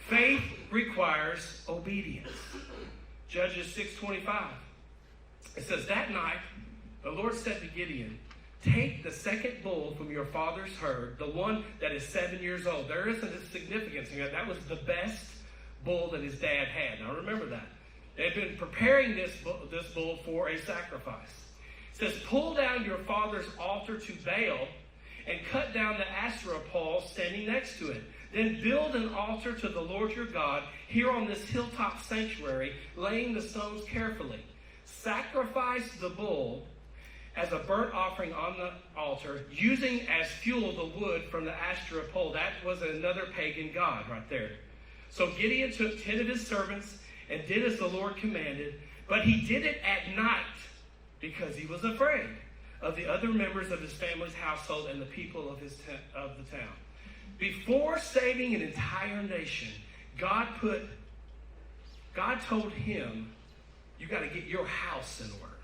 Faith requires obedience. Judges 6:25. It says, that night the Lord said to Gideon, take the second bull from your father's herd, the one that is 7 years old. There isn't a significance in that. That was the best bull that his dad had. Now remember that. They had been preparing this bull for a sacrifice. It says, pull down your father's altar to Baal and cut down the Asherah pole standing next to it. Then build an altar to the Lord your God here on this hilltop sanctuary, laying the stones carefully. Sacrifice the bull as a burnt offering on the altar, using as fuel the wood from the Asherah pole. That was another pagan god right there. So Gideon took 10 of his servants and did as the Lord commanded, but he did it at night because he was afraid of the other members of his family's household and the people of the town. Before saving an entire nation, God told him, you got to get your house in order.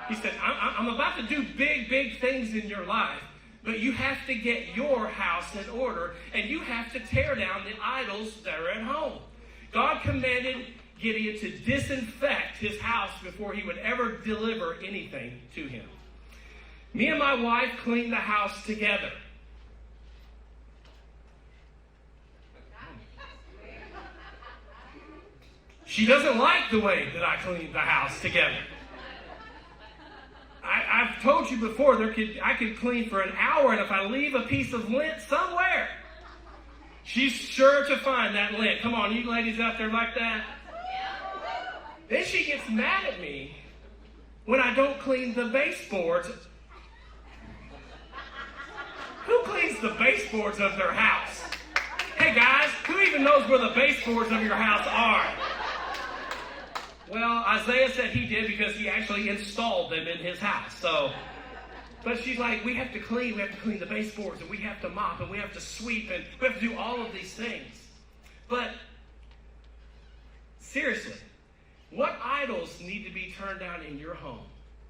He said, I'm about to do big, big things in your life, but you have to get your house in order, and you have to tear down the idols that are at home. God commanded Gideon to disinfect his house before he would ever deliver anything to him. Me and my wife cleaned the house together. She doesn't like the way that I clean the house together. I've told you before, I could clean for an hour, and if I leave a piece of lint somewhere, she's sure to find that lint. Come on, you ladies out there like that? Then she gets mad at me when I don't clean the baseboards. Who cleans the baseboards of their house? Hey guys, who even knows where the baseboards of your house are? Well, Isaiah said he did because he actually installed them in his house. But she's like, we have to clean the baseboards, and we have to mop, and we have to sweep, and we have to do all of these things. But seriously, what idols need to be turned down in your home?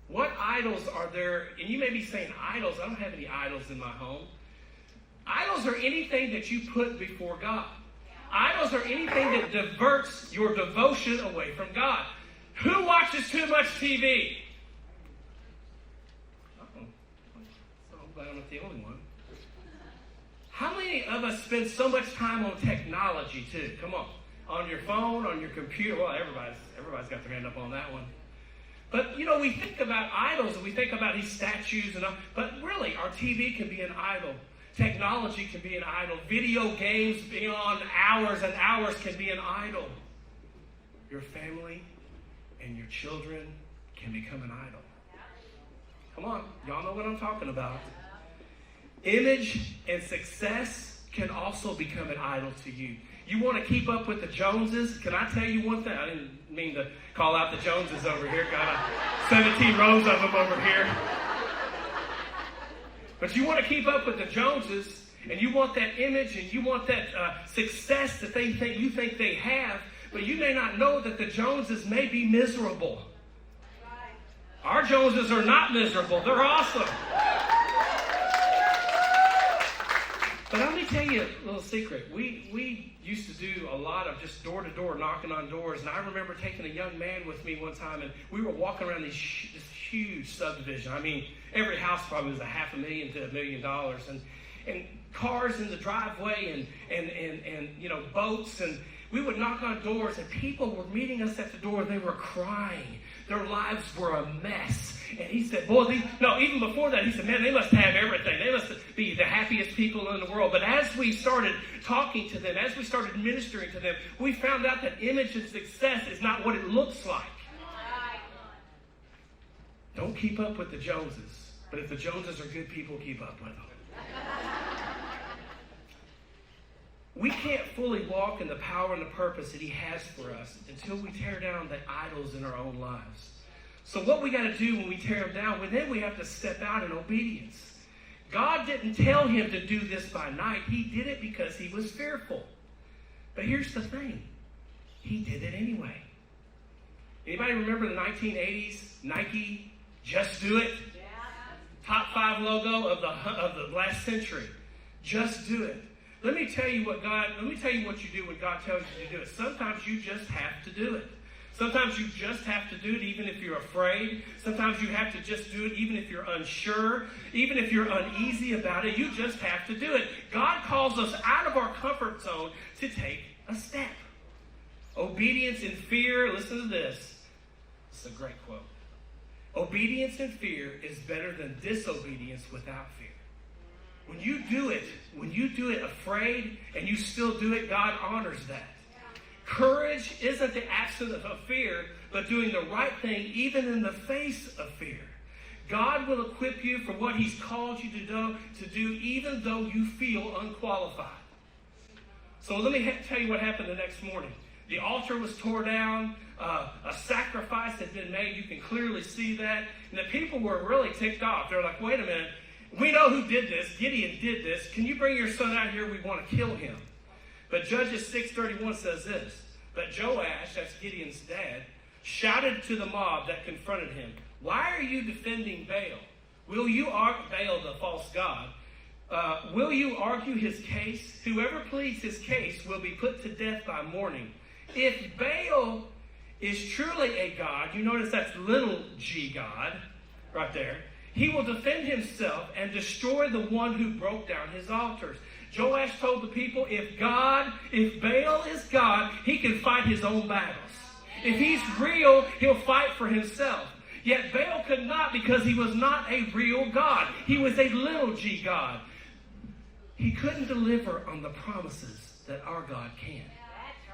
What idols are there? And you may be saying, idols? I don't have any idols in my home. Idols are anything that you put before God. Idols are anything that diverts your devotion away from God. Who watches too much TV? So I'm glad I'm not the only one. How many of us spend so much time on technology too? Come on. On your phone, on your computer. Well, everybody's got their hand up on that one. But, we think about idols, and we think about these statues, but really, our TV can be an idol. Technology can be an idol. Video games beyond hours and hours can be an idol. Your family and your children can become an idol. Come on, y'all know what I'm talking about. Image and success can also become an idol to you. You want to keep up with the Joneses? Can I tell you one thing? I didn't mean to call out the Joneses over here. Got 17 rows of them over here. But you want to keep up with the Joneses, and you want that image, and you want that success that you think they have, but you may not know that the Joneses may be miserable. Our Joneses are not miserable. They're awesome. But let me tell you a little secret. We used to do a lot of just door-to-door knocking on doors, and I remember taking a young man with me one time, and we were walking around this huge subdivision. I mean, every house probably was $500,000 to $1 million, and cars in the driveway, and boats, and we would knock on doors, and people were meeting us at the door. They were crying. Their lives were a mess. And he said, even before that, he said, man, they must have everything. They must be the happiest people in the world. But as we started talking to them, as we started ministering to them, we found out that image and success is not what it looks like. Don't keep up with the Joneses. But if the Joneses are good people, keep up with them. We can't fully walk in the power and the purpose that he has for us until we tear down the idols in our own lives. So what we got to do when we tear them down, then we have to step out in obedience. God didn't tell him to do this by night. He did it because he was fearful. But here's the thing. He did it anyway. Anybody remember the 1980s Nike Just Do It? Top 5 logo of the last century. Just do it. Let me tell you what you do when God tells you to do it. Sometimes you just have to do it. Sometimes you just have to do it even if you're afraid. Sometimes you have to just do it even if you're unsure, even if you're uneasy about it. You just have to do it. God calls us out of our comfort zone to take a step. Obedience and fear, listen to this. It's a great quote. Obedience and fear is better than disobedience without fear. When you do it afraid and you still do it, God honors that. Courage isn't the absence of fear, but doing the right thing even in the face of fear. God will equip you for what He's called you to do even though you feel unqualified. So let me tell you what happened the next morning. The altar was torn down. A sacrifice had been made. You can clearly see that. And the people were really ticked off. They're like, wait a minute. We know who did this. Gideon did this. Can you bring your son out here? We want to kill him. But Judges 6:31 says this. But Joash, that's Gideon's dad, shouted to the mob that confronted him, why are you defending Baal? Will you argue Baal, the false god? Will you argue his case? Whoever pleads his case will be put to death by morning. If Baal is truly a god, you notice that's little g God right there, he will defend himself and destroy the one who broke down his altars. Joash told the people, if Baal is God, he can fight his own battles. If he's real, he'll fight for himself. Yet Baal could not because he was not a real God. He was a little g God. He couldn't deliver on the promises that our God can.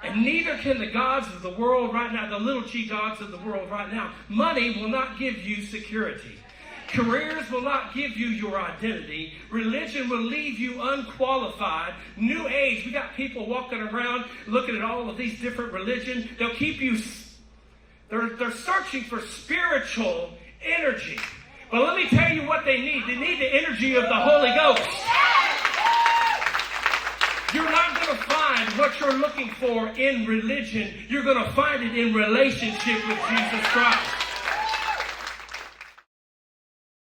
And neither can the gods of the world right now, the little g gods of the world right now. Money will not give you security. Careers will not give you your identity. Religion will leave you unqualified. New age, we got people walking around looking at all of these different religions. They'll keep you, they're searching for spiritual energy. But let me tell you what they need. They need the energy of the Holy Ghost. You're not going to find what you're looking for in religion. You're going to find it in relationship with Jesus Christ.